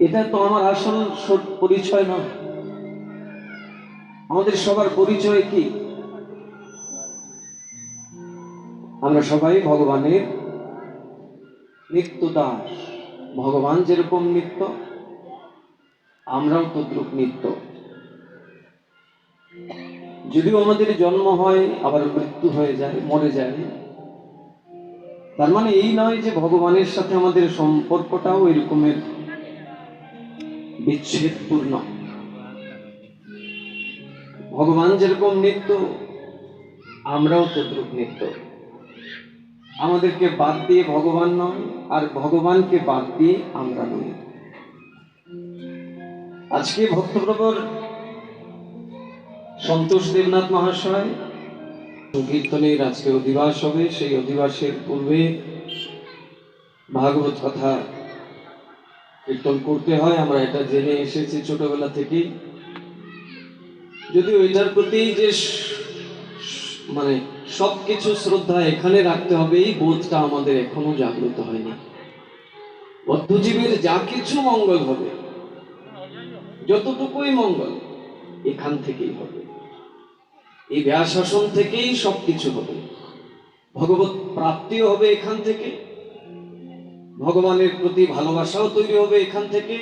এটা তো আমার আসল পরিচয় নয়। আমাদের সবার পরিচয় কি? আমরা সবাই ভগবানের নিত্য দাস। ভগবান যেরকম নিত্য, আমরাও তদ্রূপ নিত্য। যদিও আমাদের জন্ম হয়, আবার মৃত্যু হয়ে যায়, মরে যায়, তার মানে এই নয় যে ভগবানের সাথে আমাদের সম্পর্কটাও এরকমের বিচ্ছেদপূর্ণ। ভগবান যেরকম নিত্য, আমরাও তদ্রূপ নিত্য। আমাদেরকে বাদ দিয়ে ভগবান নয়, আর ভগবানকে বাদ দিয়ে আমরা নই। আজকে ভক্তপ্রবর সন্তোষ দেবনাথ মহাশয় সংকীর্তনের আজকে অধিবাস হবে। সেই অধিবাসের পূর্বে ভাগবত কথা কীর্তন করতে হয়, আমরা এটা জেনে এসেছি ছোটবেলা থেকেই। যদিও এটার প্রতি যে মানে সবকিছু শ্রদ্ধা এখানে রাখতে হবে, এই বোধটা আমাদের এখনো জাগ্রত হয়নি। বদ্ধজীবের যা কিছু মঙ্গল হবে, যতটুকুই মঙ্গল, এখান থেকেই হবে। এই ব্যাসাসন থেকেই সবকিছু হবে। ভগবত প্রাপ্তিও হবে এখান থেকে, ভগবানের প্রতি ভালোবাসাও তৈরি হবে এখান থেকে,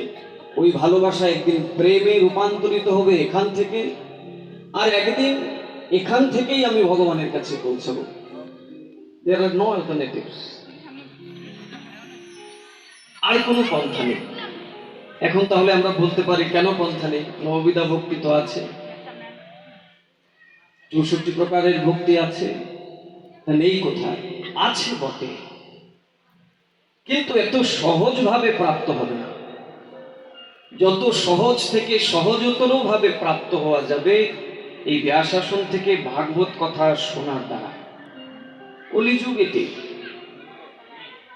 ওই ভালোবাসা একদিন প্রেমে রূপান্তরিত হবে এখান থেকে, আর একদিন এখান থেকেই আমি ভগবানের কাছে পৌঁছাবো। There are no alternatives. আর কোনো পন্থা নেই। এখন তাহলে আমরা বলতে পারি কেন পন্থা নেই? নববিধা ভক্তি তো আছে, 64 প্রকারের ভক্তি আছে, নেই কোথায়? আছে বটে, কিন্তু এত সহজভাবে প্রাপ্ত হবে না। যত সহজ থেকে সহজতর ভাবে প্রাপ্ত হওয়া যাবে এই ব্যাসাসন থেকে ভাগবত কথা শোনার দ্বারা। কলিযুগ এটি।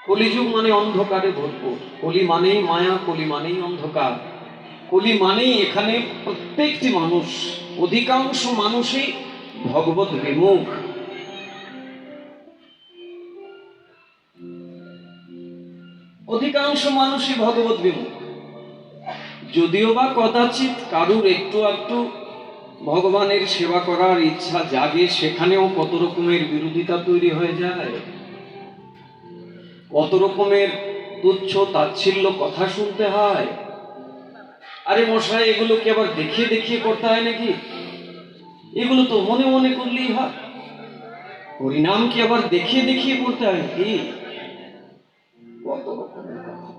কলিযুগ মানে অন্ধকারে ভরপুর। কলি মানেই মায়া, কলি মানেই অন্ধকার, কলি মানেই এখানে প্রত্যেকটি মানুষ, অধিকাংশ মানুষই ভগবত বিমুখ। অধিকাংশ মানুষই ভগবত বিমুখ। যদিও বা কদাচিৎ কারুর একটু একটু ভগবানের সেবা করার ইচ্ছা জাগে, সেখানেও কত রকমের বিরোধিতা তৈরি হয়ে যায়, কত রকমের তুচ্ছ তাচ্ছিল্য কথা শুনতে হয়। আরে মশাই, এগুলোকে আবার দেখিয়ে দেখিয়ে করতে হয় নাকি? এগুলো তো মনে মনে করলেই হয়। হরিনাম কি আবার দেখিয়ে দেখিয়ে করতে হয় নাকি? কত রকমের কথা।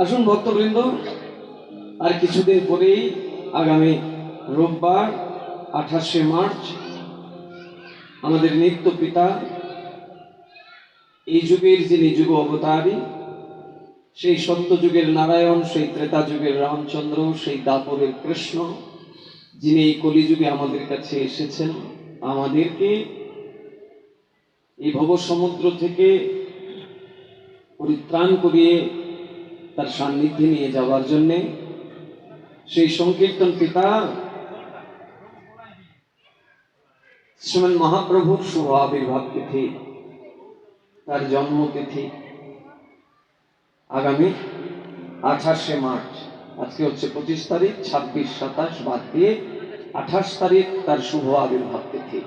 আসুন ভক্তবৃন্দ, আর কিছুদিন পরেই আগামী রোববার 28শে মার্চ আমাদের নিত্য পিতা, এই যুগের যিনি যুগ অবতারী, সেই সত্য যুগের নারায়ণ, সেই ত্রেতা যুগের রামচন্দ্র, সেই দাপরের কৃষ্ণ, যিনি এই কলিযুগে আমাদের কাছে এসেছেন আমাদেরকে এই ভব সমুদ্র থেকে পরিত্রাণ করিয়ে তার সান্নিধ্যে নিয়ে যাওয়ার জন্যে, সেই সংকীর্তন পিতা শ্রীমন মহাপ্রভুর শুভ আবির্ভাব তিথি, তার জন্মতিথি আগামী 28শে মার্চ। আজকে হচ্ছে 25 তারিখ, 26, 27 বাদ দিয়ে 28 তারিখ তার শুভ আবির্ভাব তিথি,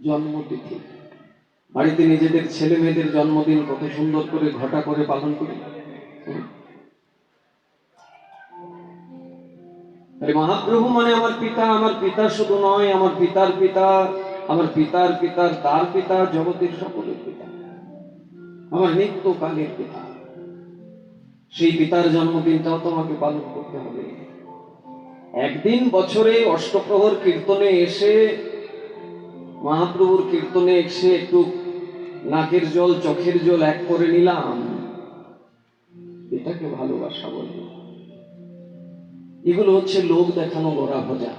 জন্মতিথি। বাড়িতে নিজেদের ছেলে মেয়েদের জন্মদিন কত সুন্দর করে ঘটা করে পালন করি। মহাপ্রভু মানে আমার পিতা। আমার পিতা শুধু নয়, আমার পিতার পিতা, আমার পিতার পিতার তার পিতা, জগতের সকলের পিতা, আমার নিত্যকালের পিতা। সেই পিতার জন্মদিনটাও তোমাকে পালন করতে হবে। একদিন বছরে অষ্টপ্রহর কীর্তনে এসে, মহাপ্রভুর কীর্তনে এসে একটু নাকের জল চোখের জল এক করে নিলাম, এটাকে ভালোবাসা বলে? এগুলো হচ্ছে লোক দেখানো গড়া ভজা।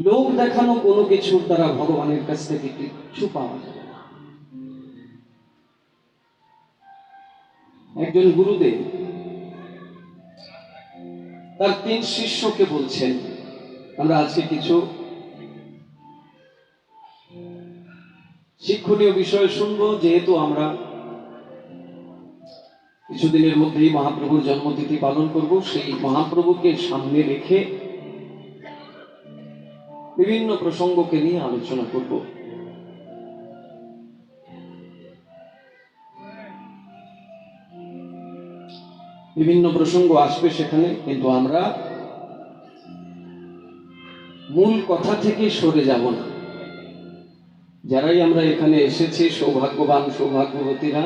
লোক দেখানো কোনো কিছুর দ্বারা ভগবানের কাছ থেকে কিচ্ছু পাওয়া যাবে না। একজন গুরুদেব তার 3 শিষ্যকে বলছেন, আমরা আজকে কিছু শিক্ষণীয় বিষয় শুনবো, যেহেতু আমরা কিছুদিনের মধ্যেই মহাপ্রভুর জন্মতিথি পালন করব। সেই মহাপ্রভুকে সামনে রেখে বিভিন্ন প্রসঙ্গকে নিয়ে আলোচনা করব। বিভিন্ন প্রসঙ্গ আসবে সেখানে, কিন্তু আমরা মূল কথা থেকে সরে যাব না। যারাই আমরা এখানে এসেছি, সৌভাগ্যবান সৌভাগ্যবতীরা,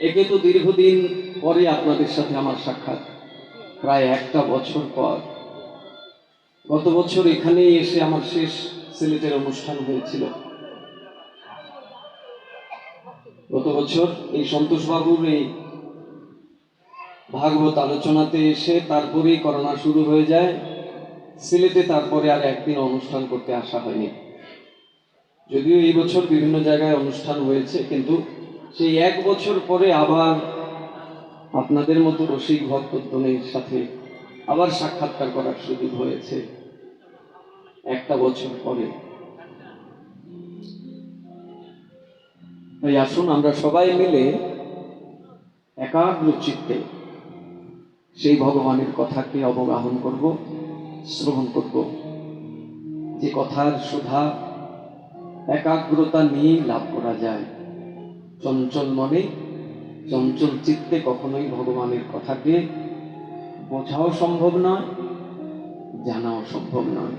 একে তো দীর্ঘদিন পরে আপনাদের সাথে আমার সাক্ষাৎ, প্রায় একটা বছর পর। গত বছর এখানেই এসে আমার শেষ সিলেটের অনুষ্ঠান হয়েছিল। গত বছর এই সন্তোষ বাবুর এই ভাগবত আলোচনাতে এসে তারপরেই করোনা শুরু হয়ে যায় সিলেটে, তারপরে আর একদিন অনুষ্ঠান করতে আসা হয়নি। যদিও এই বছর বিভিন্ন জায়গায় অনুষ্ঠান হয়েছে, কিন্তু সেই এক বছর পরে আবার আপনাদের মতো রসিক ভক্তদের সাথে আবার সাক্ষাৎকার করার সুযোগ হয়েছে একটা বছর পরে। তাই আসুন আমরা সবাই মিলে একাগ্র চিত্তে সেই ভগবানের কথাকে অবগাহন করব, শ্রবণ করব। যে কথার সুধা একাগ্রতা নিয়ে লাভ করা যায়। চঞ্চল মনে, চঞ্চল চিত্তে কখনোই ভগবানের কথাকে বোঝাও সম্ভব নয়, জানাও সম্ভব নয়।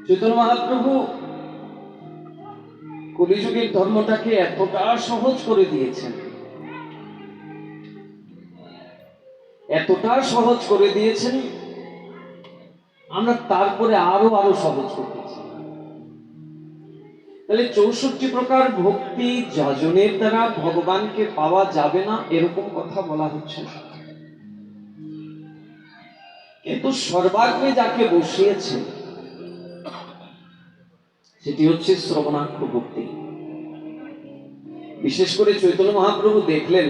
চৈতন্য মহাপ্রভু কলিযুগের ধর্মটাকে এতটা সহজ করে দিয়েছেন, এতটা সহজ করে দিয়েছেন, আমরা তারপরে আরো সহজ করতেছি। তাহলে 64 প্রকার ভক্তি যজনের দ্বারা ভগবানকে পাওয়া যাবে না এরকম কথা বলা হচ্ছে না। কিন্তু সর্বাগ্রে যাকে বসিয়েছে সেটি হচ্ছে শ্রবণাক্ষ ভক্তি। বিশেষ করে চৈতন্য মহাপ্রভু দেখলেন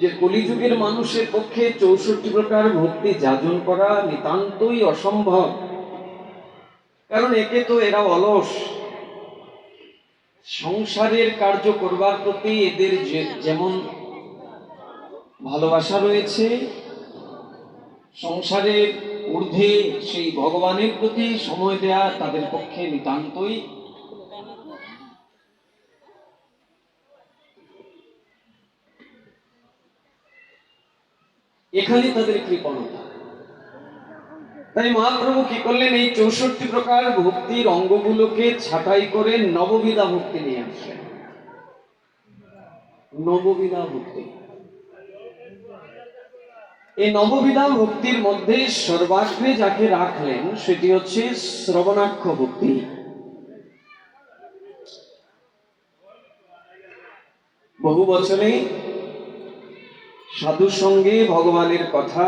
যে কলিযুগের মানুষের পক্ষে 64 প্রকার ভক্তি যাজন করা নিতান্তই অসম্ভব। কারণ একে তো এরা অলস, সংসারের কার্য করবার প্রতি এদের যেমন ভালোবাসা রয়েছে, সংসারের ঊর্ধ্বে সেই ভগবানের প্রতি সময় দেয়া তাদের পক্ষে নিতান্তই এখানে তাদের কৃপণতা। তাই মহাপ্রভু কি করলেন, এই 64 প্রকার ভক্তির অঙ্গগুলোকে ছাঁটাই করে নববিধা ভক্তি নিয়ে আসলেন। নববিধা ভক্তি, এই নববিধা ভক্তির মধ্যে সর্বাগ্রে যাকে রাখলেন সেটি হচ্ছে শ্রবণাক্ষ ভক্তি। বহু বচনে সাধুর সঙ্গে ভগবানের কথা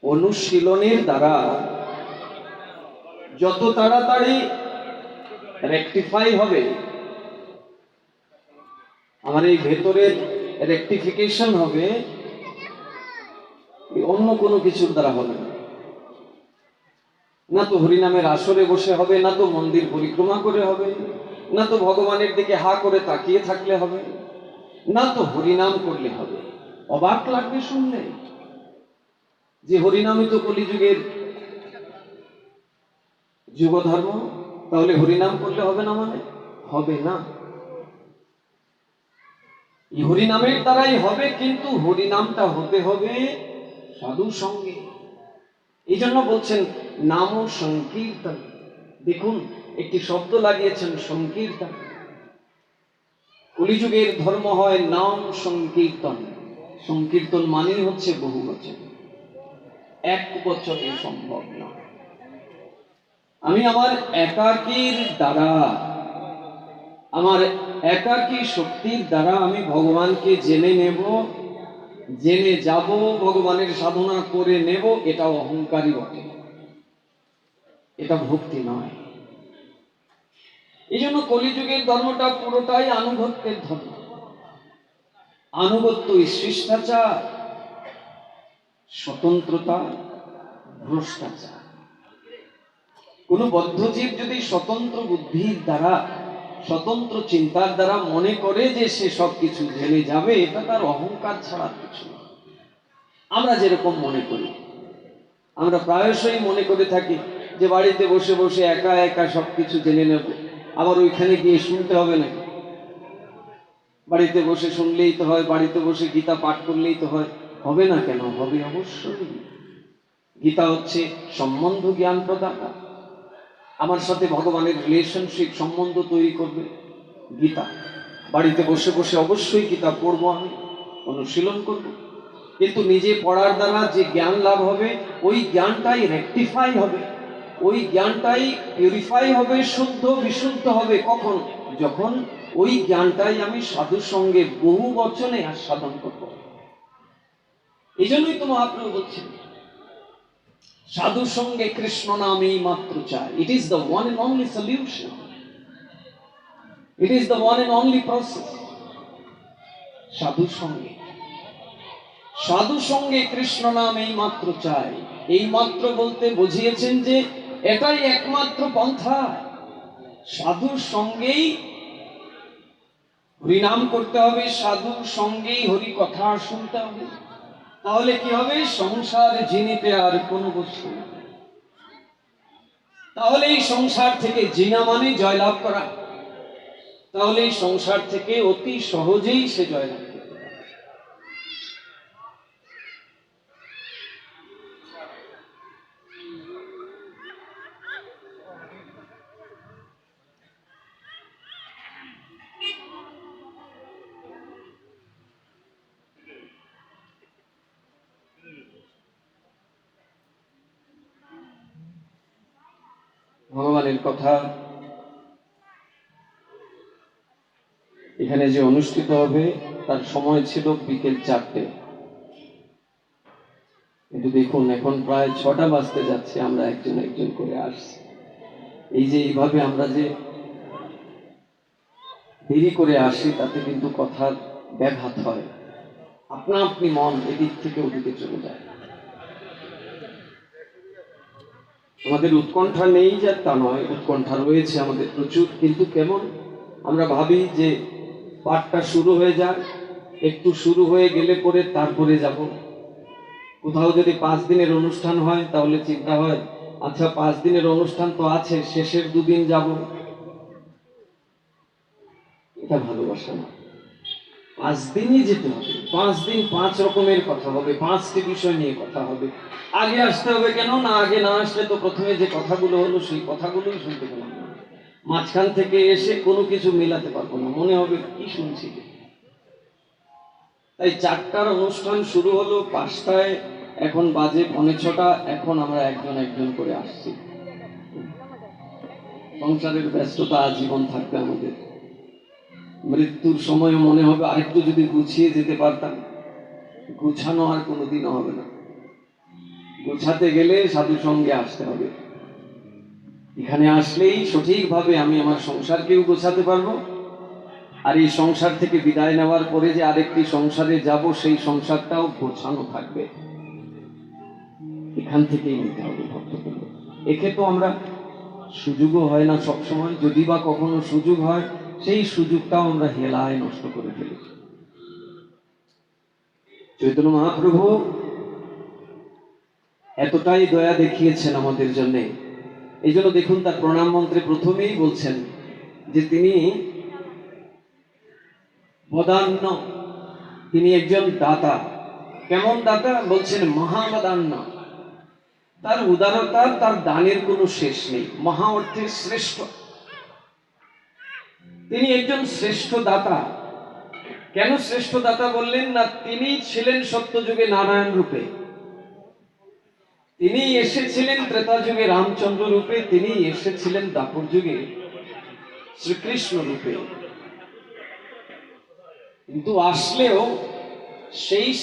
অনুশীলনের দ্বারা যত তাড়াতাড়ি রেকটিফাই হবে, আমার এই ভেতরের রেকটিফিকেশন হবে, অন্য কোনো কিছুর দ্বারা হবে না। না তো হরিনামের আসরে বসে হবে, না তো মন্দির পরিক্রমা করে হবে, না তো ভগবানের দিকে হা করে তাকিয়ে থাকলে হবে, না তো হরিনাম করলে হবে। অবাক লাগবে শুনলে যে হরিনামই তো কলিযুগের যুগ ধর্ম, তাহলে হরিনাম করলে হবে না? মানে হবে না। হরিনামের দ্বারাই হবে, কিন্তু হরিনামটা হতে হবে সাধুর সঙ্গে। এই জন্য বলছেন নাম সংকীর্তন। দেখুন একটি শব্দ লাগিয়েছেন সংকীর্তন। কলিযুগের ধর্ম হয় নাম সংকীর্তন। সংকীর্তন মানেই হচ্ছে বহু বচন, এক বচনে সম্ভব না। আমি আমার একাকীর দ্বারা, আমার একাকী শক্তির দ্বারা আমি ভগবানকে জেনে নেব, জেনে যাব, ভগবানের সাধনা করে নেব, এটা অহংকারী বটে, এটা ভক্তি নয়। এই জন্য কলিযুগের ধর্মটা পুরোটাই আনুগত্যের ধর্ম। আনুগত্য, শিষ্টাচার, স্বতন্ত্রতা, ভ্রষ্টাচার। কোনো বদ্ধজীব যদি স্বতন্ত্র বুদ্ধির দ্বারা, স্বতন্ত্র চিন্তার দ্বারা মনে করে যে সে সব কিছু জেনে যাবে, এটা তার অহংকার ছাড়া কিছু না। আমরা যেরকম মনে করি, আমরা প্রায়শই মনে করে থাকি যে বাড়িতে বসে বসে একা একা সবকিছু জেনে নেব, আবার ওইখানে গিয়ে শুনতে হবে নাকি? বাড়িতে বসে শুনলেই তো হয়, বাড়িতে বসে গীতা পাঠ করলেই তো হয়। হবে না কেন? হবে অবশ্যই। গীতা হচ্ছে সম্বন্ধ জ্ঞান প্রদাতা। আমার সাথে ভগবানের রিলেশনশিপ, সম্বন্ধ তৈরি করবে গীতা। বাড়িতে বসে বসে অবশ্যই গীতা পড়বো, আমি অনুশীলন করব, কিন্তু নিজে পড়ার দ্বারা যে জ্ঞান লাভ হবে, ওই জ্ঞানটাই রেকটিফাই হবে, ওই জ্ঞানটাই পিউরিফাই হবে, শুদ্ধ বিশুদ্ধ হবে। কখন? যখন ওই জ্ঞানটাই আমি সাধুর সঙ্গে বহু বচনে আস্বাদন করব। এই জন্যই তো মহাপ্রভু বলছেন, সাধুর সঙ্গে কৃষ্ণ নামেই মাত্র চাই। It is the one and only solution, it is the one and only process. সাধুর সঙ্গে, সাধু সঙ্গে কৃষ্ণ নাম এই মাত্র চাই। এই মাত্র বলতে বুঝিয়েছেন যে এটাই একমাত্র পন্থা। সাধুর সঙ্গেই হরিনাম করতে হবে, সাধুর সঙ্গেই হরি কথা শুনতে হবে। তাহলে কি হবে? সংসার জিনিতে আর কোনো বস্তু নেই। তাহলে এই সংসার থেকে, জিনা মানে জয়লাভ করা, তাহলে এই সংসার থেকে অতি সহজেই সে জয়লাভ করে। ভগবানের কথা এখানে যে অনুষ্ঠিত হবে তার সময় ছিল বিকেল 4টে, কিন্তু দেখুন এখন প্রায় 6টা বাজতে যাচ্ছে, আমরা একজন একজন করে আসছি। এই যে এইভাবে আমরা যে দেরি করে আসি, তাতে কিন্তু কথার ব্যাঘাত হয়, আপনা আপনি মন এদিক থেকে ওদিকে চলে যায়। আমাদের উৎকণ্ঠা নেই যে তা নয়, উৎকণ্ঠা রয়েছে আমাদের প্রচুর, কিন্তু কেমন আমরা ভাবি যে পাঠটা শুরু হয়ে যাক, একটু শুরু হয়ে গেলে পরে তারপরে যাব। কোথাও যদি 5 দিনের অনুষ্ঠান হয় তাহলে চিন্তা হয়, আচ্ছা 5 দিনের অনুষ্ঠান তো আছে, শেষের 2 দিন যাব। এটা ভালোবাসা না। 5 দিনই যেতে হবে, 5 দিন 5 রকমের কথা হবে, 5টি বিষয় নিয়ে কথা হবে। আগে আসতে হবে কেন না? আগে না আসলে তো প্রথমে যে কথাগুলো হলো সেই কথাগুলোই শুনতে পেলাম না। মাঝখান থেকে এসে কোনো কিছু মেলাতে পারবো না, মনে হবে কি শুনছি। তাই 4টার অনুষ্ঠান শুরু হলো, 5টায়, এখন বাজে 5:45, এখন আমরা একজন একজন করে আসছি। সংসারের ব্যস্ততা আজীবন থাকবে আমাদের। মৃত্যুর সময় মনে হবে আরেকটু যদি গুছিয়ে যেতে পারতাম। গুছানো আর কোনোদিনও হবে না। গোছাতে গেলে সাধু সঙ্গে আসতে হবে। এখানে আসলেই সঠিকভাবে আমি আমার সংসারকেও গোছাতে পারবো, আর এই সংসার থেকে বিদায় নেওয়ার পরে যে আরেকটি সংসারে যাব, সেই সংসারটাও গোছানো থাকবে। এখান থেকেই নিতে হবে ভক্তবৃন্দ। একে তো আমরা সুযোগও হয় না সবসময়, যদি বা কখনো সুযোগ হয়, সেই সুযোগটাও আমরা হেলায় নষ্ট করে ফেলি। চৈতন্য মহাপ্রভু এতটাই দয়া দেখিয়েছেন আমাদের জন্য। এই জন্য দেখুন তার প্রণাম মন্ত্রে প্রথমেই বলছেন যে তিনি বদান্য, তিনি একজন দাতা। কেমন দাতা? বলছেন মহাবদান্য। তার উদারতা, তার দানের কোনো শেষ নেই। মহা অর্থে শ্রেষ্ঠ, তিনি একজন শ্রেষ্ঠ দাতা। কেন শ্রেষ্ঠ দাতা বললেন না? তিনি ছিলেন সত্যযুগে নারায়ণ রূপে, তিনি এসেছিলেন ত্রেতা যুগে রামচন্দ্র রূপে, তিনি এসেছিলেন দ্বাপর যুগে শ্রীকৃষ্ণ রূপে। কিন্তু আসলেও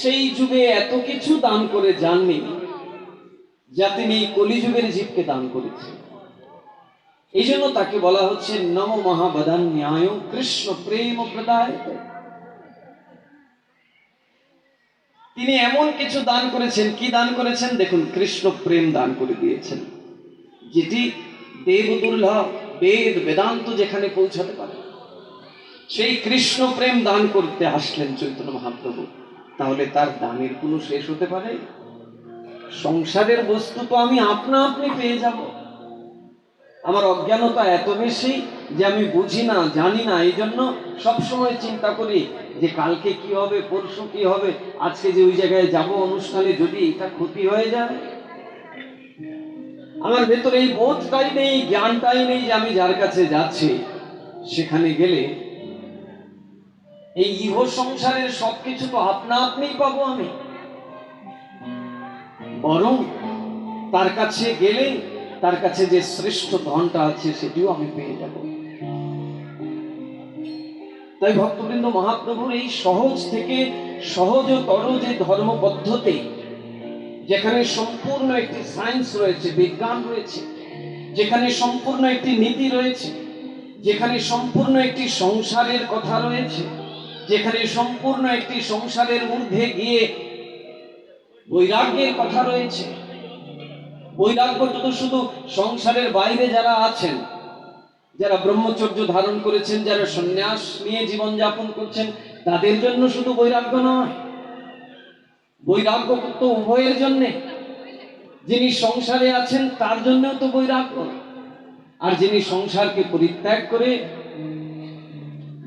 সেই যুগে এত কিছু দান করে যাননি যা তিনি কলিযুগের জীবকে দান করেছেন। এই জন্য তাকে বলা হচ্ছে নম মহাবদান্যায় কৃষ্ণ প্রেম প্রদায়। তিনি এমন কিছু দান করেছেন। কি দান করেছেন? দেখুন, কৃষ্ণ প্রেম দান করে দিয়েছেন, যেটি দেব দুর্লভ, বেদ বেদান্ত যেখানে পৌঁছাতে পারে, সেই কৃষ্ণ প্রেম দান করতে আসলেন চৈতন্য মহাপ্রভু। তাহলে তার দানের কোনো শেষ হতে পারে? সংসারের বস্তু তো আমি আপনা আপনি পেয়ে যাব। আমার অজ্ঞানতা এত বেশি যে আমি বুঝি না, জানি না, এই জন্য সবসময় চিন্তা করি যে কালকে কি হবে, পরশু কি হবে, আজকে যে ওই জায়গায় যাব অনুষ্ঠানে, যদি এটা ক্ষতি হয়ে যায়। আমার ভেতরে এই বোধটাই নেই, জ্ঞানটাই নেই যে আমি যার কাছে যাচ্ছি সেখানে গেলে এই ইহ সংসারের সবকিছু তো আপনা আপনিই পাবো আমি, বরং তার কাছে গেলে তার কাছে যে শ্রেষ্ঠ ধনটা আছে সেটিও আমি পেয়ে যাব। তাই ভক্তবৃন্দ, মহাপ্রভুর এই সহজ থেকে সহজতর যে ধর্ম পদ্ধতি, যেখানে সম্পূর্ণ একটি সায়েন্স রয়েছে, বিজ্ঞান রয়েছে, যেখানে সম্পূর্ণ একটি নীতি রয়েছে, যেখানে সম্পূর্ণ একটি সংসারের কথা রয়েছে, যেখানে সম্পূর্ণ একটি সংসারের ঊর্ধ্বে গিয়ে বৈরাগ্যের কথা রয়েছে। বৈরাগ্যটা তো শুধু সংসারের বাইরে যারা আছেন, যারা ব্রহ্মচর্য ধারণ করেছেন, যারা সন্ন্যাস নিয়ে জীবন যাপন করছেন, তাদের জন্য শুধু বৈরাগ্য নয়, বৈরাগ্য তো উভয়ের জন্যে। যিনি সংসারে আছেন তার জন্যও তো বৈরাগ্য, আর যিনি সংসারকে পরিত্যাগ করে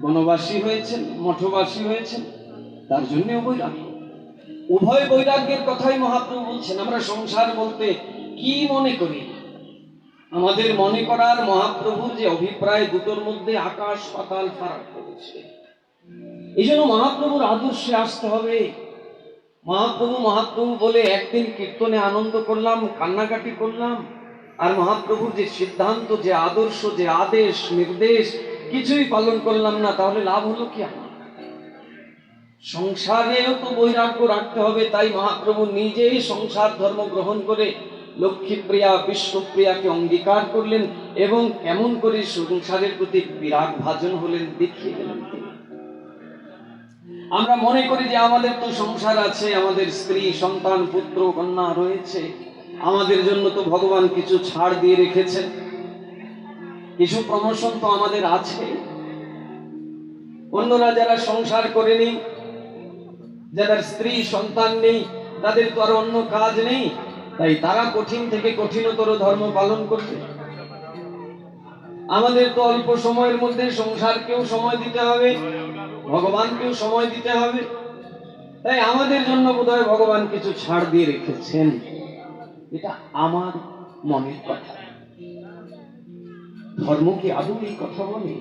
বনবাসী হয়েছেন, মঠবাসী হয়েছেন, তার জন্যও বৈরাগ্য। উভয় বৈরাগ্যের কথাই মহাপ্রভু বলছেন। আমরা সংসার বলতে কি মনে করি? আমাদের মনে করার মহাপ্রভুর যে অভিপ্রায়, দুটোর মধ্যে আকাশ পাতাল ফারাক করেছে। এই জন্য মহাপ্রভুর আদর্শে আসতে হবে। মহাপ্রভু বলে একদিন কীর্তনে আনন্দ করলাম, কান্নাকাটি করলাম, আর মহাপ্রভুর যে সিদ্ধান্ত, যে আদর্শ, যে আদেশ নির্দেশ কিছুই পালন করলাম না, তাহলে লাভ হলো কি আমার? সংসারেও তো বৈরাগ্য রাখতে হবে। তাই মহাপ্রভু নিজেই সংসার ধর্ম গ্রহণ করে লক্ষ্মীপ্রিয়া বিষ্ণুপ্রিয়াকে অঙ্গীকার করলেন এবং কেমন করে সংসারের প্রতি বিরাগ ভাজন হলেন দেখিয়ে গেলেন। আমরা মনে করি যে আমাদের তো সংসার আছে, আমাদের স্ত্রী সন্তান পুত্র কন্যা রয়েছে, আমাদের জন্য তো ভগবান কিছু ছাড় দিয়ে রেখেছেন, কিছু প্রমোশন তো আমাদের আছে। অন্যরা যারা সংসার করেনি, যাদের স্ত্রী সন্তান নেই, তাদের তো আর অন্য কাজ নেই, তাই তারা কঠিন থেকে কঠিনতর ধর্ম পালন করবে। আমাদের তো অল্প সময়ের মধ্যে সংসারকেও সময় দিতে হবে, ভগবানকেও সময় দিতে হবে, তাই আমাদের জন্য বোধহয় ভগবান কিছু ছাড় দিয়ে রেখেছেন। এটা আমার মনের কথা। ধর্ম কি আদৌ এই কথা বলে?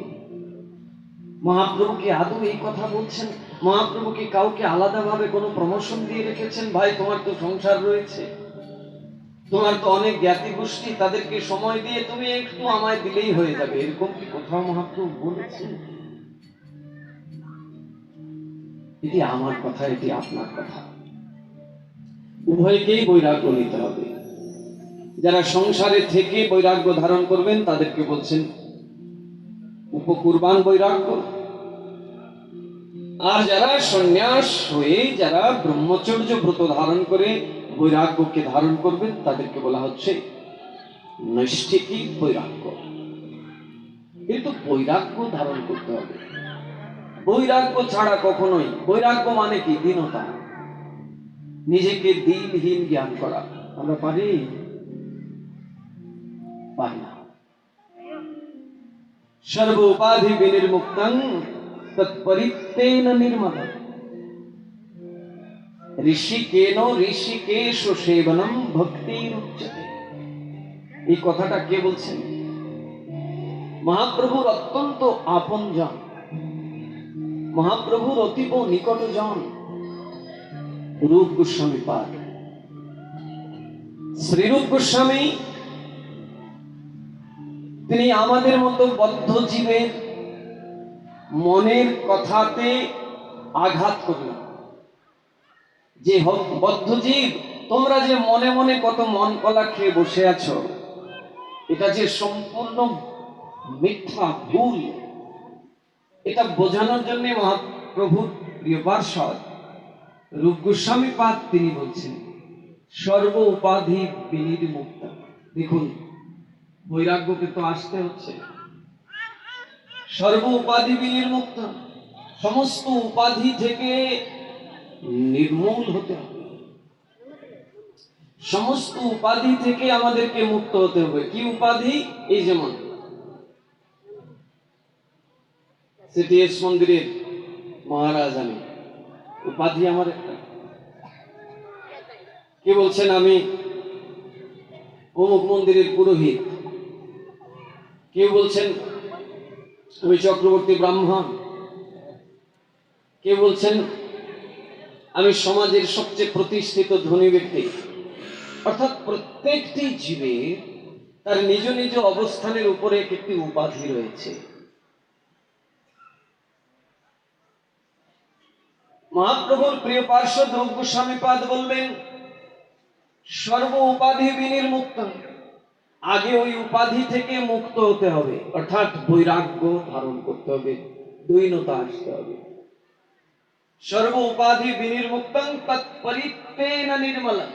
মহাপ্রভু কি আদৌ এই কথা বলছেন? মহাপ্রভু কি কাউকে আলাদাভাবে কোনো প্রমোশন দিয়ে রেখেছেন? ভাই, তোমার তো সংসার রয়েছে, তোমার তো অনেক জ্ঞাতি গোষ্ঠী, তাদেরকে সময় দিয়ে তুমি একটু আমায় দিলেই হয়ে যাবে, এরকম কি কোথাও মহাপ্রভু বলেছেন? এটি আমার কথা, এটি আপনার কথা। উভয়কেই বৈরাগ্য নিতে হবে। যারা সংসারে থেকে বৈরাগ্য ধারণ করবেন তাদেরকে বলছেন উপকুরবান বৈরাগ্য, আর যারা সন্ন্যাস হয়ে যারা ব্রহ্মচর্য ব্রত ধারণ করে বৈরাগ্যকে ধারণ করবেন তাদেরকে বলা হচ্ছে নৈষ্ঠিকী বৈরাগ্য। কিন্তু বৈরাগ্য ধারণ করতে হবে, বৈরাগ্য ছাড়া কখনোই। বৈরাগ্য মানে কি? দীনতা, নিজেকে দিনহীন জ্ঞান করা। আমরা পারি না। সর্ব উপাধি বিনির্মুক্তং তৎপরিত্তেন নির্মলং ঋষিকেন ঋষিকেশ সেবনম ভক্তিরুচ্যতে। এই কথাটা কে বলছেন? মহাপ্রভুর অত্যন্ত আপনজন, মহাপ্রভুর অতীব নিকটজন রূপ গোস্বামী পাদ। শ্রীরূপ গোস্বামী তিনি আমাদের মতো বদ্ধ জীবের মনের কথাতে আঘাত করলেন। যে বদ্ধ জীব, তোমরা যে মনে মনে কত মন কলা খেয়ে বসে আছো, এটা যে সম্পূর্ণ মিথ্যা, ভুল, এটা বোঝানোর জন্য মহাপ্রভুর প্রিয় পার্ষদ রূপ গোস্বামী পাদ তিনি বলছেন সর্ব উপাধি বিনির্মুক্ত। দেখুন, বৈরাগ্যকে তো আসতে হচ্ছে। সর্ব উপাধি বিনির্মুক্ত, সমস্ত উপাধি থেকে নির্মূল হতে হবে, সমস্ত উপাধি থেকে আমাদেরকে মুক্ত হতে হবে। কি উপাধি? এই যেমন সিটিএস মন্দিরের মহারাজ, আমি উপাধি আমার একটা। কি বলছেন আমি অমুক মন্দিরের পুরোহিত, কেউ বলছেন আমি চক্রবর্তী ব্রাহ্মণ, কেউ বলছেন আমি সমাজের সবচেয়ে প্রতিষ্ঠিত ধনী ব্যক্তি। অর্থাৎ প্রত্যেকটি জীবের তার নিজ নিজ অবস্থানের উপরে একটি উপাধি রয়েছে। মহাপ্রভুর প্রিয় পার্শ্বদ রূপ গোস্বামীপাদ বলবেন সর্ব উপাধি বিনির্মুক্ত, আগে ওই উপাধি থেকে মুক্ত হতে হবে, অর্থাৎ বৈরাগ্য ধারণ করতে হবে, দ্বৈনতা আসতে হবে। সর্ব উপাধি বিনির্মুক্তং তৎপরিত্তেন নির্মলং।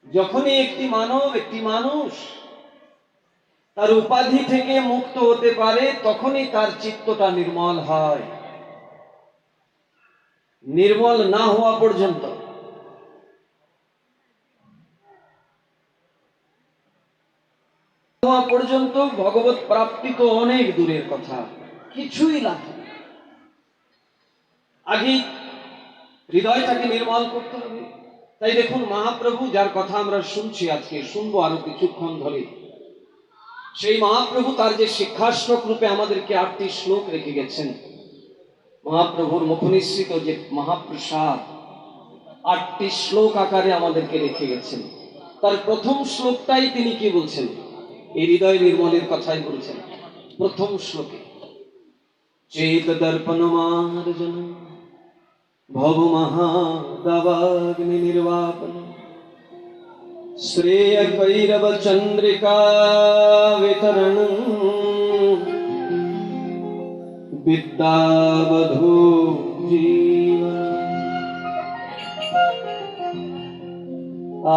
যখনই একটি মানব, একটি মানুষ তার উপাধি থেকে মুক্ত হতে পারে, তখনই তার চিত্তটা নির্মল হয়। নির্মল না হওয়া পর্যন্ত ভগবত প্রাপ্তি তো অনেক দূরের কথা, কিছুই লাগে না। আগে হৃদয়টাকে নির্মল করতে হবে। তাই দেখুন মহাপ্রভু, যার কথা আমরা শুনছি, আজকে শুনবো আরো কিছুক্ষণ ধরে, সেই মহাপ্রভু তার যে শিক্ষাশ্লোক রূপে আমাদেরকে 8টি শ্লোক রেখে গেছেন। মহাপ্রভুর মুখনিসৃত যে মহাপ্রসাদ 8টি শ্লোক আকারে আমাদেরকে রেখে গেছেন। তার প্রথম শ্লোকটাই তিনি কি বলছেন? এই হৃদয় নির্মলের কথাই বলছেন। প্রথম শ্লোকে চেত দর্পণ মার্জন ভব মহাদাবাগ্নি নির্বাপন শ্রেয় কৈরব চন্দ্রিকা বিতরণ বিদ্যাবধূ জীবন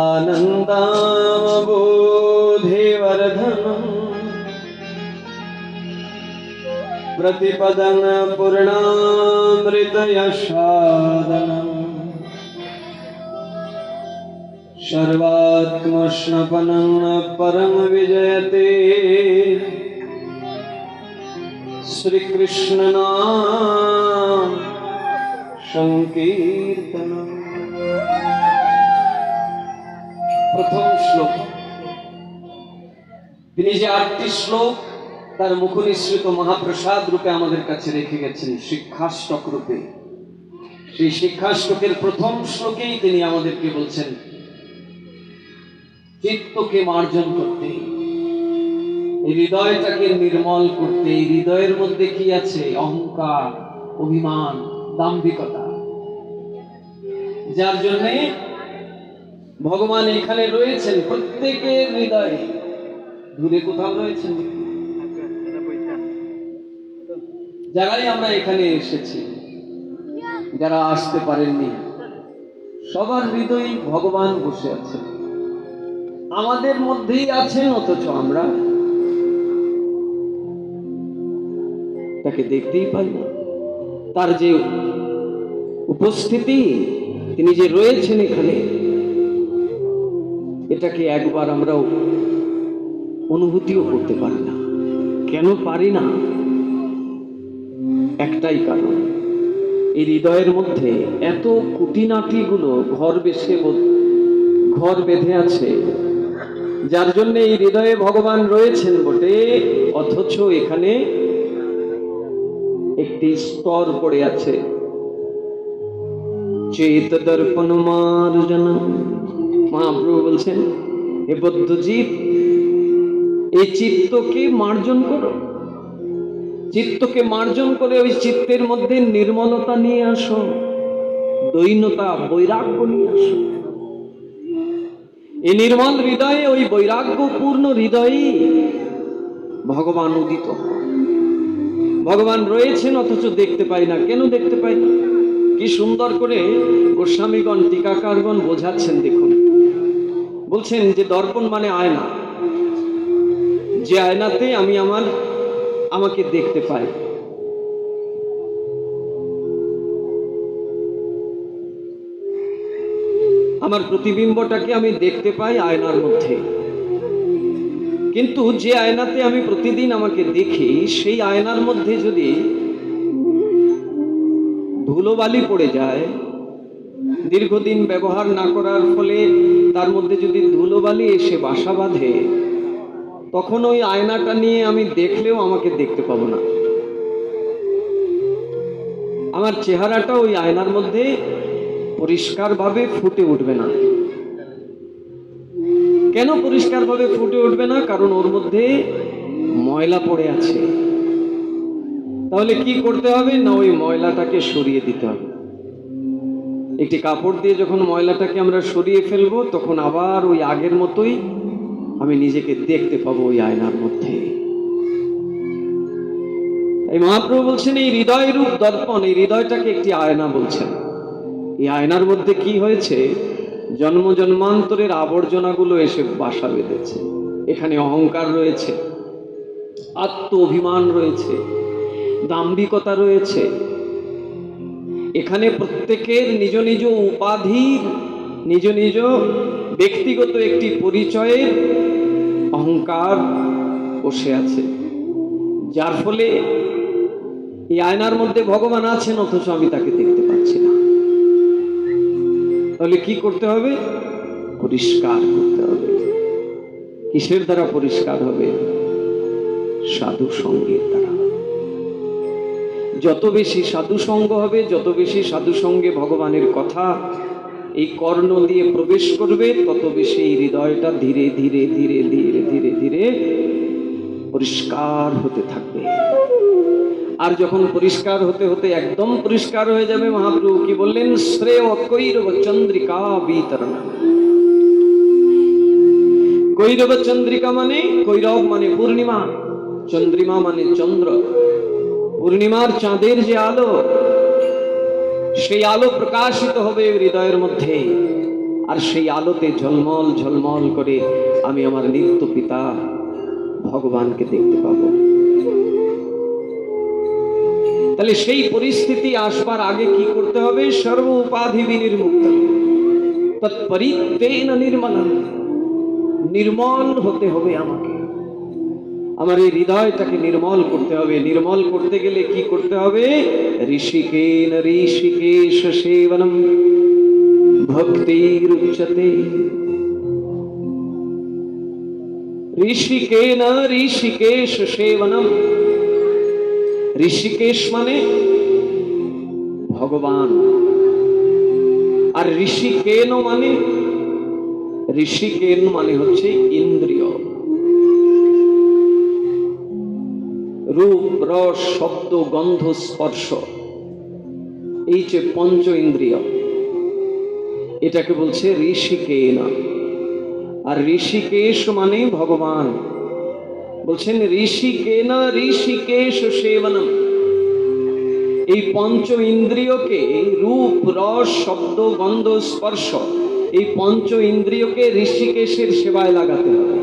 আনন্দাববোধিবর্ধনম प्रतिपदन पूर्णामृतयशादनम् सर्वात्मष्णपनं परम विजयते श्री कृष्ण नाम संकीर्तनम्। प्रथम श्लोक তিনি যে 8টি শ্লোক তার মুখনিসৃত মহাপ্রসাদ রূপে আমাদের কাছে রেখে গেছেন, শিক্ষাষ্টক রূপে। সেই শিক্ষাষ্টকের প্রথম শ্লোকেই তিনি আমাদেরকে বলছেন চিত্তকে মার্জন করতে, হৃদয়টাকে নির্মল করতে। হৃদয়ের মধ্যে কি আছে? অহংকার, অভিমান, দাম্ভিকতা, যার জন্যে ভগবান এখানে রয়েছেন প্রত্যেকের হৃদয়ে। দূরে কোথাও রয়েছেন? যারাই আমরা এখানে এসেছি, যারা আসতে পারেননি, সবার হৃদয়ে ভগবান বসে আছেন, আমাদের মধ্যেই আছেন, অথচ আমরা তাকে দেখতেই পাই না। তার যে উপস্থিতি, তিনি যে রয়েছেন এখানে, এটাকে একবার আমরাও অনুভূতিও করতে পারি না। কেন পারি না? একটাই কারণ, এই হৃদয়ের মধ্যে এত খুঁটিনাটি গুলো ঘর বেঁধে আছে, যার জন্য এই হৃদয়ে ভগবান রয়েছেন বটে, অথচ এখানে একটি স্তর পড়ে আছে। চেত দর্পণ মার্জন, মহাপ্রভু বলছেন হে বদ্ধজীব, এই চিত্তকে মার্জন করো, চিত্তকে মার্জন করে ওই চিত্তের মধ্যে নির্মলতা নিয়ে আসো, দৈন্যতা, বৈরাগ্য নিয়ে আসো। এই নির্মল হৃদয়ে, ওই বৈরাগ্যপূর্ণ হৃদয়ে ভগবান উদিত। ভগবান রয়েছেন অথচ দেখতে পাই না। কেন দেখতে পাই না? কি সুন্দর করে গোস্বামীগণ, টিকাকারগণ বোঝাচ্ছেন। দেখুন, বলছেন যে দর্পণ মানে আয়না। যে আয়নাতে আমি আমাকে দেখতে পাই। আমার প্রতিবিম্বটাকে আমি দেখতে পাই আয়নার মধ্যে। কিন্তু যে আয়নাতে আমি প্রতিদিন আমাকে দেখি, সেই আয়নার মধ্যে যদি ধুলোবালি পড়ে যায়, দীর্ঘদিন ব্যবহার না করার ফলে তার মধ্যে যদি ধুলোবালি এসে বাসা বাঁধে, তখন ওই আয়নাটা নিয়ে আমি দেখলেও আমাকে দেখতে পাবো না। আমার চেহারাটা ওই আয়নার মধ্যে পরিষ্কারভাবে ফুটে উঠবে না। কেন পরিষ্কারভাবে ফুটে উঠবে না? কারণ ওর মধ্যে ময়লা পড়ে আছে। তাহলে কি করতে হবে? না, ওই ময়লাটাকে সরিয়ে দিতে হবে। একটি কাপড় দিয়ে যখন ময়লাটাকে আমরা সরিয়ে ফেলবো, তখন আবার ওই আগের মতোই আমি নিজেকে দেখতে পাবো ওই আয়নার মধ্যে। এই মহাপ্রভু বলছেন, এই হৃদয় রূপ দর্পণ, এই হৃদয়টাকে একটি আয়না বলছেন। এই আয়নার মধ্যে কি হয়েছে? জন্ম জন্মান্তরের আবর্জনাগুলো এসে বাসা বেঁধেছে। এখানে অহংকার রয়েছে, আত্ম অভিমান রয়েছে, দাম্ভিকতা রয়েছে। এখানে প্রত্যেকের নিজ নিজ উপাধির, নিজ নিজ ব্যক্তিগত একটি পরিচয়ের অহংকার বসে আছে, যার ফলে এই আয়নার মধ্যে ভগবান আছেন, অথচ আমি তাকে দেখতে পাচ্ছি না। তাহলে কি করতে হবে? পরিষ্কার করতে হবে। কিসের দ্বারা পরিষ্কার হবে? সাধু সঙ্গের দ্বারা। যত বেশি সাধু সঙ্গ হবে, যত বেশি সাধু সঙ্গে ভগবানের কথা এই কর্ণ দিয়ে প্রবেশ করবে, তত বেশি এই হৃদয়টা ধীরে ধীরে ধীরে ধীরে ধীরে ধীরে পরিষ্কার হতে থাকবে। আর যখন পরিষ্কার হতে হতে একদম পরিষ্কার হয়ে যাবে, মহাপ্রভু কি বললেন? শ্রেয় কৈরব চন্দ্রিকা বিতরণ। কৈরব চন্দ্রিকা মানে, কৈরব মানে পূর্ণিমা, চন্দ্রিমা মানে চন্দ্র। পূর্ণিমার চাঁদের যে আলো, সেই আলো প্রকাশিত হবে হৃদয়ের মধ্যে, আর সেই আলোতে ঝলমল ঝলমল করে আমি আমার নিত্য পিতা ভগবানকে দেখতে পাবো। তাহলে সেই পরিস্থিতি আসবার আগে কি করতে হবে? সর্ব উপাধি বিনির্মুক্ত, তৎপরিত্তেন নির্মলম। নির্মল হতে হবে আমাকে, আমার এই হৃদয়টাকে নির্মল করতে হবে। নির্মল করতে গেলে কি করতে হবে? ঋষিকেন ঋষিকেশ সেবনম ভক্তিরুচ্যতে। ঋষিকেন ঋষিকেশ সেবনম। ঋষিকেশ মানে ভগবান, আর ঋষিকেন মানে, ঋষিকেন মানে হচ্ছে ইন্দ্রিয়। রূপ, রস, শব্দ, গন্ধ, স্পর্শ, এই যে পঞ্চ ইন্দ্রিয়, এটাকে বলছে ঋষিকেন। আর ঋষিকেশ মানে ভগবান। বলছেন ঋষিকেন ঋষিকেশ সেবনম। এই পঞ্চ ইন্দ্রিয়কে, রূপ, রস, শব্দ, গন্ধ, স্পর্শ, এই পঞ্চ ইন্দ্রিয়কে ঋষিকেশের সেবায় লাগাতে হবে,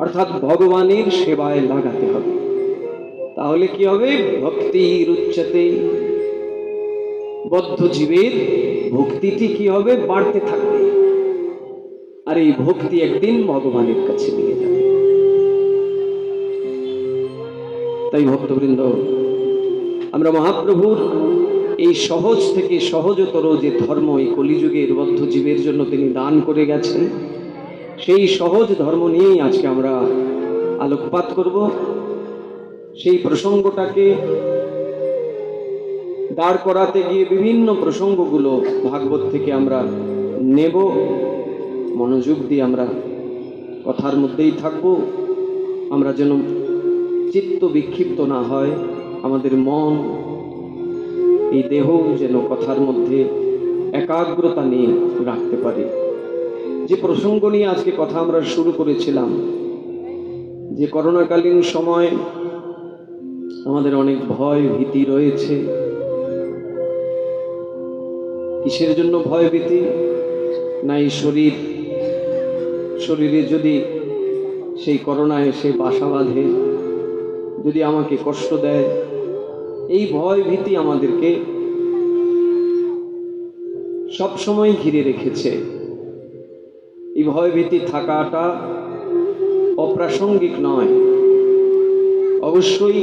অর্থাৎ ভগবানের সেবায় লাগাতে হবে। তাহলে কি হবে? ভক্তির উচ্চতে। বদ্ধ জীবের ভক্তিটি কি হবে? বাড়তে থাকবে, আর এই ভক্তি একদিন ভগবানের কাছে নিয়ে যাবে। তাই ভক্তবৃন্দ, আমরা মহাপ্রভুর এই সহজ থেকে সহজতর যে ধর্ম এই কলিযুগের বদ্ধ জীবের জন্য তিনি দান করে গেছেন, সেই সহজ ধর্ম নিয়েই আজকে আমরা আলোকপাত করব। সেই প্রসঙ্গটাকে দাঁড় করাতে গিয়ে বিভিন্ন প্রসঙ্গগুলো ভাগবত থেকে আমরা নেব। মনোযোগ দিয়ে আমরা কথার মধ্যেই থাকব। আমরা যেন চিত্ত বিক্ষিপ্ত না হয়, আমাদের মন, এই দেহ যেন কথার মধ্যে একাগ্রতা নিয়ে রাখতে পারি। যে প্রসঙ্গ নিয়ে আজকে কথা আমরা শুরু করেছিলাম, যে করোনাকালীন সময় আমাদের অনেক ভয় ভীতি রয়েছে। কিসের জন্য ভয় ভীতি? না, এই শরীরে যদি সেই করোনা এসে বাসা বাঁধে, যদি আমাকে কষ্ট দেয়, এই ভয় ভীতি আমাদেরকে সবসময় ঘিরে রেখেছে। এই ভয় ভীতি থাকাটা অপ্রাসঙ্গিক নয়, অবশ্যই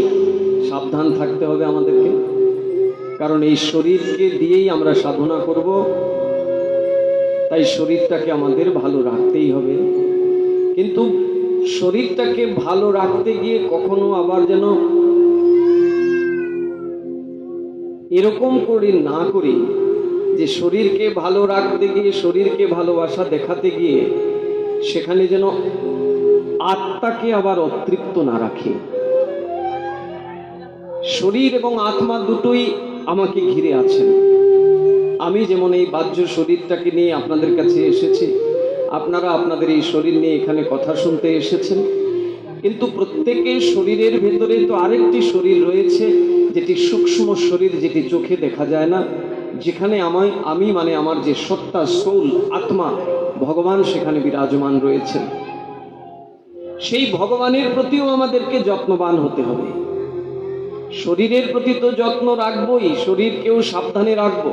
সাবধান থাকতে হবে আমাদেরকে, কারণ এই শরীরকে দিয়েই আমরা সাধনা করব, তাই শরীরটাকে আমাদের ভালো রাখতেই হবে। কিন্তু শরীরটাকে ভালো রাখতে গিয়ে কখনো আবার যেন এরকম করে না করি যে শরীরকে ভালো রাখতে গিয়ে, শরীরকে ভালোবাসা দেখাতে গিয়ে সেখানে যেন আত্মাকে আবার অতৃপ্ত না রাখি। শরীর এবং আত্মা দুটোই আমাকে ঘিরে আছেন। আমি যেমন এই বাহ্য শরীরটাকে নিয়ে আপনাদের কাছে এসেছি, আপনারা আপনাদের এই শরীর নিয়ে এখানে কথা শুনতে এসেছেন, কিন্তু প্রত্যেকের শরীরের ভেতরে তো আরেকটি শরীর রয়েছে, যেটি সূক্ষ্ম শরীর, যেটি চোখে দেখা যায় না, যেখানে আমি মানে আমার যে সত্তা, সোল, আত্মা, ভগবান সেখানে বিরাজমান রয়েছেন। সেই ভগবানের প্রতিও আমাদেরকে যত্নবান হতে হবে। শরীরের প্রতি তো যত্ন রাখবই, শরীরকেও সাবধানে রাখবো,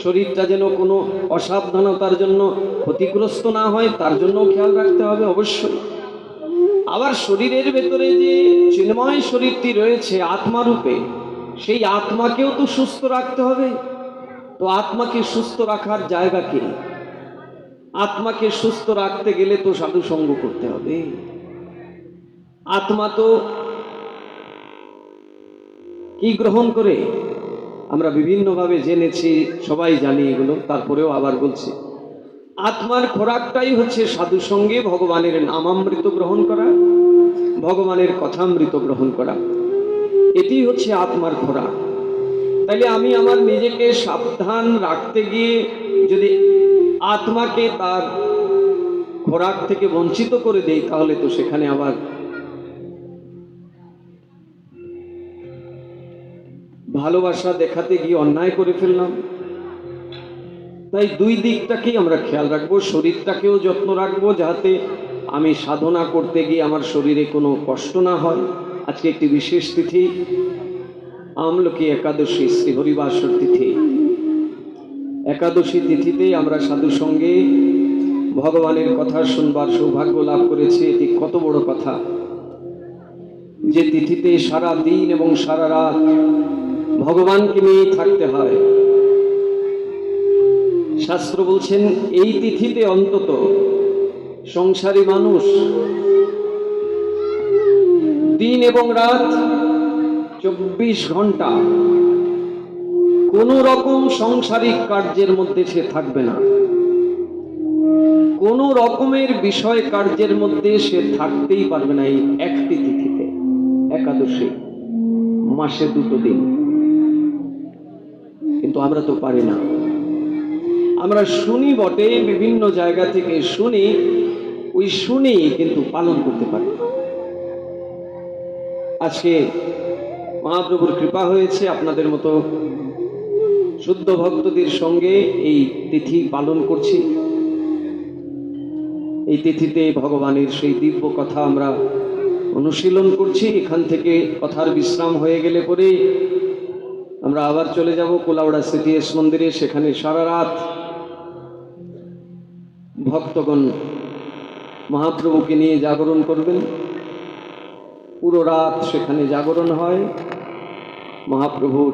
শরীরটা যেন কোনো অসাবধানতার জন্য ক্ষতিগ্রস্ত না হয় তার জন্যও খেয়াল রাখতে হবে অবশ্যই। আবার শরীরের ভেতরে যে চিন্ময় শরীরটি রয়েছে আত্মারূপে, সেই আত্মাকেও তো সুস্থ রাখতে হবে। তো আত্মাকে সুস্থ রাখার জায়গা কি? আত্মাকে সুস্থ রাখতে গেলে তো সাধু সঙ্গ করতে হবে। আত্মা তো কি গ্রহণ করে আমরা বিভিন্নভাবে জেনেছি, সবাই জানি এগুলো, তারপরেও আবার বলছি, আত্মার খোরাকটাই হচ্ছে সাধু সঙ্গে ভগবানের নামামৃত গ্রহণ করা, ভগবানের কথামৃত গ্রহণ করা, এটি হচ্ছে আত্মার খোরাক। তাইলে আমি আমার নিজেকে সাবধান রাখতে গিয়ে যদি আত্মাকে তার খোরাক থেকে বঞ্চিত করে দেই, তাহলে তো সেখানে আবার ভালোবাসা দেখাতে গিয়ে অন্যায় করে ফেললাম। তাই দুই দিকটাকেই আমরা খেয়াল রাখবো, শরীরটাকেও যত্ন রাখবো যাতে আমি সাধনা করতে গিয়ে আমার শরীরে কোনো কষ্ট না হয়। আজকে একটি বিশেষ তিথি, আমলকি একাদশী, শ্রী হরিবাসর তিথি। একাদশী তিথিতে আমরা সাধু সঙ্গে ভগবানের কথা শুনবার সৌভাগ্য লাভ করেছি। এটি কত বড় কথা যে তিথিতে সারা দিন এবং সারা রাত ভগবানকে নিয়ে থাকতে হয়। শাস্ত্র বলছেন এই তিথিতে অন্তত সংসারী মানুষ দিন এবং রাত 24 ঘন্টা কোন রকম সাংসারিক কার্যের মধ্যে সে থাকবে না, কোন রকমের বিষয় কার্যের মধ্যে সে থাকতেই পারবে না। এই একটি তিথিতে, একাদশী, মাসে 2 দিন। কিন্তু আমরা তো পারি না। আমরা শুনি বটে, বিভিন্ন জায়গা থেকে শুনি, ওই শুনি কিন্তু পালন করতে পারি। আজকে মহাপ্রভুর কৃপা হয়েছে, আপনাদের মতো শুদ্ধ ভক্তদের সঙ্গে এই তিথি পালন করছি। এই তিথিতে ভগবানের সেই দিব্য কথা আমরা অনুশীলন করছি। এখান থেকে কথার বিশ্রাম হয়ে গেলে পরে আমরা আবার চলে যাব কোলাউড়া সিটিএস মন্দিরে। সেখানে সারা রাত ভক্তগণ মহাপ্রভুকে নিয়ে জাগরণ করবেন। পুরো রাত সেখানে জাগরণ হয়। মহাপ্রভুর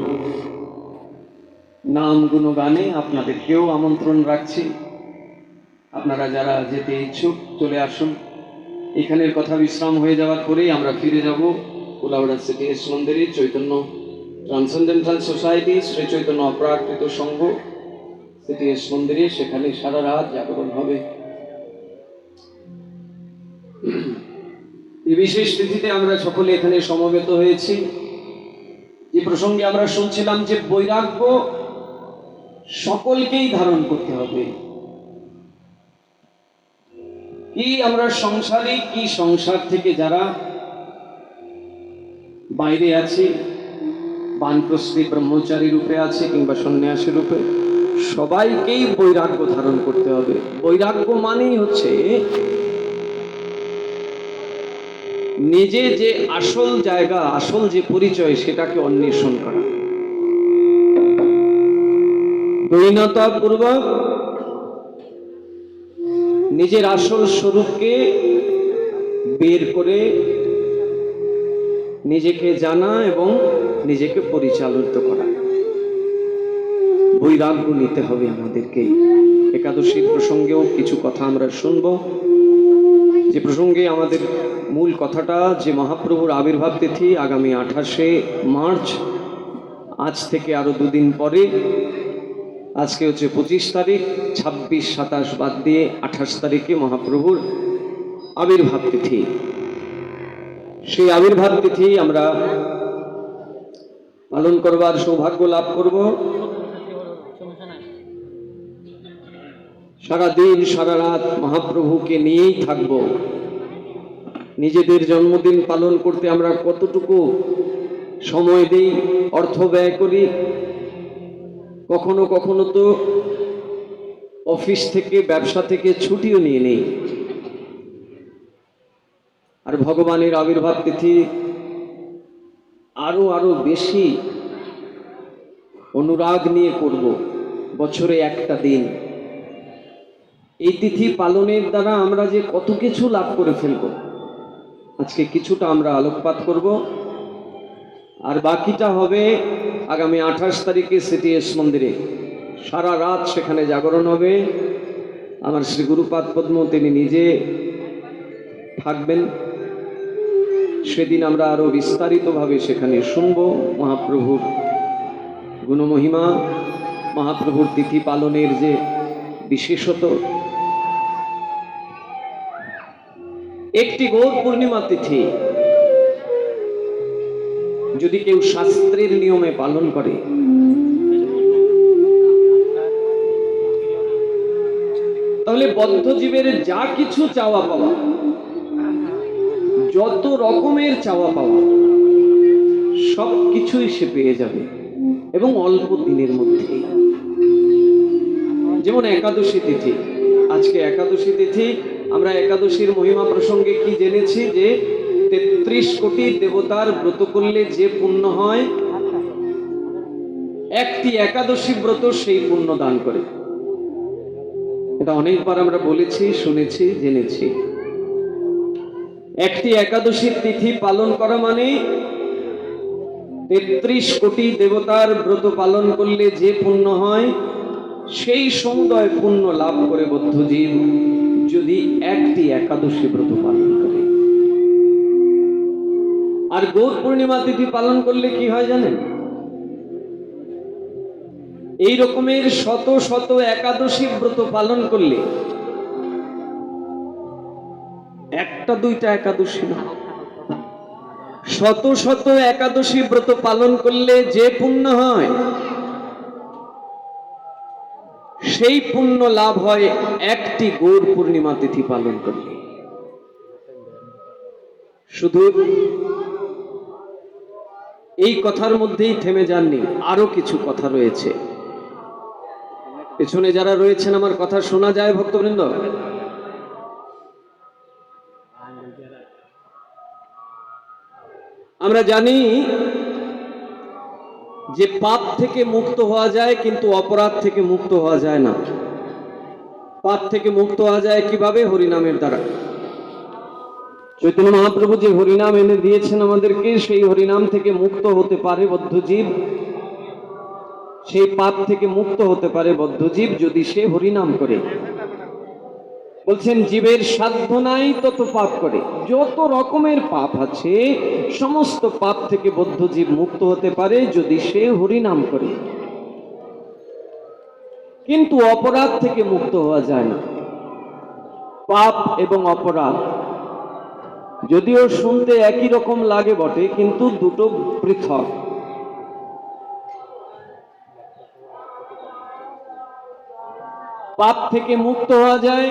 নাম গুণগানে আপনাদেরকেও আমন্ত্রণ রাখছি। আপনারা যারা যেতে ইচ্ছুক চলে আসুন। এখানের কথা বিশ্রাম হয়ে যাওয়ার পরেই আমরা ফিরে যাব কোলাউড়া সিটিএস মন্দিরে, চৈতন্য ট্রান্সেন্ডেন্টাল সোসাইটি, শ্রী চৈতন্য অপ্রাকৃত সংঘ সিটিএস মন্দিরে। সেখানে সারা রাত জাগরণ হবে। এই বিশেষ তিথিতে আমরা সকলে এখানে সমবেত হয়েছি। যে প্রসঙ্গে আমরা শুনছিলাম যে বৈরাগ্য সকলকেই ধারণ করতে হবে। কি আমরা সংসারী, কি সংসার থেকে যারা বাইরে আছে, বানপ্রস্থী ব্রহ্মচারী রূপে আছে কিংবা সন্ন্যাসী রূপে, সবাইকেই বৈরাগ্য ধারণ করতে হবে। বৈরাগ্য মানেই হচ্ছে নিজে যে আসল জায়গা, আসল যে পরিচয়, সেটাকে অন্বেষণ করা, দৈনতাপূর্বক নিজের আসল স্বরূপকে বের করে নিজেকে জানা এবং নিজেকে পরিচালিত করা। বৈরাগ্য নিতে হবে আমাদেরকে। একাদশীর প্রসঙ্গেও কিছু কথা আমরা শুনব, যে প্রসঙ্গে আমাদের মূল কথাটা যে মহাপ্রভুর আবির্ভাব তিথি আগামী 28শে মার্চ, আজ থেকে আরো দুদিন পরে। আজকে হচ্ছে 25 তারিখ, 26, 27 বাদ দিয়ে 28 তারিখে মহাপ্রভুর আবির্ভাব তিথি। সেই আবির্ভাব তিথি আমরা পালন করবার সৌভাগ্য লাভ করব। সারা দিন সারা রাত মহাপ্রভুকে নিয়েই থাকব। নিজেদের জন্মদিন পালন করতে আমরা কতটুকু সময় দেই, অর্থ ব্যয় করি। কখনো কখনো তো অফিস থেকে, ব্যবসা থেকে ছুটিও নিয়ে নেই। আর ভগবানের আবির্ভাব তিথি আরো আরো বেশি অনুরাগ নিয়ে করব। বছরে একটা দিন এই তিথি পালনের দ্বারা আমরা যে কত কিছু লাভ করে ফেলব, আজকে কিছুটা আমরা আলোকপাত করব। আর বাকিটা হবে আগামী 28 তারিখে সিটিএস মন্দিরে। সারা রাত সেখানে জাগরণ হবে। আমার শ্রী গুরুপাদ পদ্ম তিনি নিজে থাকবেন। সেদিন আমরা আরো বিস্তারিতভাবে সেখানে শুনব মহাপ্রভুর গুণমহিমা, মহাপ্রভুর তিথি পালনের যে বিশেষত। একটি গৌর পূর্ণিমা তিথি যদি কেউ শাস্ত্রের নিয়মে পালন করে, তাহলে বদ্ধজীবের যা কিছু চাওয়া পাওয়া, যত রকমের চাওয়া পাওয়া, সব কিছুই সে পেয়ে যাবে, এবং অল্প দিনের মধ্যেই। যেমন একাদশী তিথি, আজকে একাদশী তিথি। আমরা একাদশীর মহিমা প্রসঙ্গে কি জেনেছি, যে 33 কোটি দেবতার ব্রত করলে যে পুণ্য হয়, একটি একাদশী ব্রত সেই পুণ্য দান করে। এটা অনেকবার আমরা বলেছি, শুনেছি, জেনেছি। একটি একাদশীর তিথি পালন করা মানে 33 কোটি দেবতার ব্রত পালন করলে যে পুণ্য হয়, সেই সমুদয় পুণ্য লাভ করে বদ্ধজীব যদি একটি একাদশী ব্রত পালন করে। আর গৌর পূর্ণিমা তিথি পালন করলে কি হয় জানেন? এই রকমের শত শত একাদশী ব্রত পালন করলে, একটা দুইটা একাদশী না, শত শত একাদশী ব্রত পালন করলে যে পুণ্য হয়, সেই পুণ্য লাভ হয় একটি গৌর পূর্ণিমা তিথি পালন করলে। শুধু এই কথার মধ্যেই থেমে যাননি, আরো কিছু কথা রয়েছে। পেছনে যারা রয়েছেন আমার কথা শোনা যায় ভক্তবৃন্দ? আমরা জানি যে পাপ থেকে মুক্ত হওয়া যায়, কিন্তু অপরাধ থেকে মুক্ত হওয়া যায় না। পাপ থেকে মুক্ত হওয়া যায় কিভাবে? হরিনামের দ্বারা। চৈতন্য মহাপ্রভু যে হরিনাম এনে দিয়েছেন আমাদেরকে, সেই হরিনাম থেকে মুক্ত হতে পারে বদ্ধজীব। সেই পাপ থেকে মুক্ত হতে পারে বদ্ধজীব যদি সে হরিনাম করে। বলছেন জীবের সাধ্য নাই তত পাপ করে। যত রকমের পাপ আছে, সমস্ত পাপ থেকে বদ্ধজীব মুক্ত হতে পারে যদি সে হরিনাম করে। কিন্তু অপরাধ থেকে মুক্ত হওয়া যায় না। পাপ এবং অপরাধ যদিও শুনতে একই রকম লাগে বটে, কিন্তু দুটো পৃথক। পাপ থেকে মুক্ত হওয়া যায়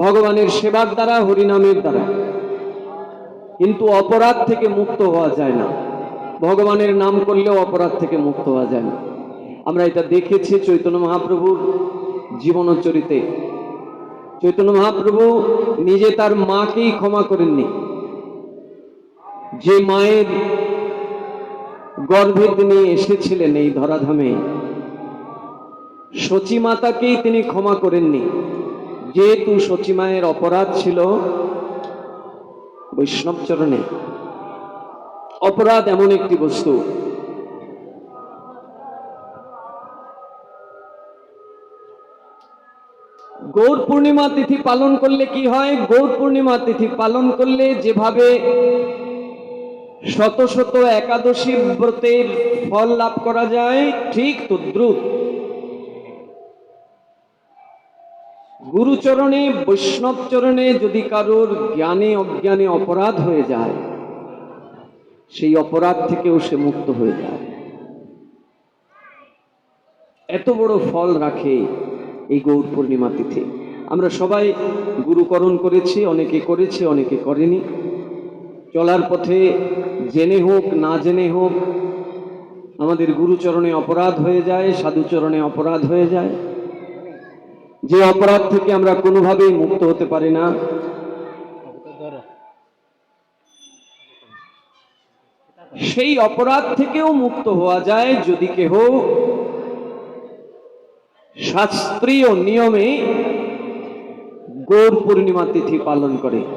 ভগবানের সেবার দ্বারা, হরিনামের দ্বারা, কিন্তু অপরাধ থেকে মুক্ত হওয়া যায় না। ভগবানের নাম করলেও অপরাধ থেকে মুক্ত হওয়া যায় না। আমরা এটা দেখেছি চৈতন্য মহাপ্রভুর জীবনচরিতে। চৈতন্য মহাপ্রভু নিজে তার মাকেই ক্ষমা করেননি, যে মায়ের গর্ভে তিনি এসেছিলেন এই ধরাধামে, সচী মাতাকেই তিনি ক্ষমা করেননি, যেহেতু সচী মায়ের অপরাধ ছিল বৈষ্ণব চরণে। অপরাধ এমন একটি বস্তু, গৌর পূর্ণিমা তিথি পালন করলে কি হয়? গৌর পূর্ণিমা তিথি পালন করলে যেভাবে শত শত একাদশী ব্রতের ফল লাভ করা যায়, ঠিক তদ্রূপ গুরুচরণে, বৈষ্ণব চরণে যদি কারোর জ্ঞানে অজ্ঞানে অপরাধ হয়ে যায়, সেই অপরাধ থেকেও সে মুক্ত হয়ে যায়। এত বড় ফল রাখে এই গৌর পূর্ণিমা তিথি। আমরা সবাই গুরুকরণ করেছি, অনেকে করেছে অনেকে করেনি। চলার পথে জেনে হোক না জেনে হোক আমাদের গুরুচরণে অপরাধ হয়ে যায়, সাধুচরণে অপরাধ হয়ে যায়, যে অপরাধ থেকে আমরা কোনোভাবেই মুক্ত হতে পারি না। সেই অপরাধ থেকেও মুক্ত হওয়া যায় যদি কেহ শাস্ত্রীয় নিয়মে গৌর পূর্ণিমা তিথি পালন করে।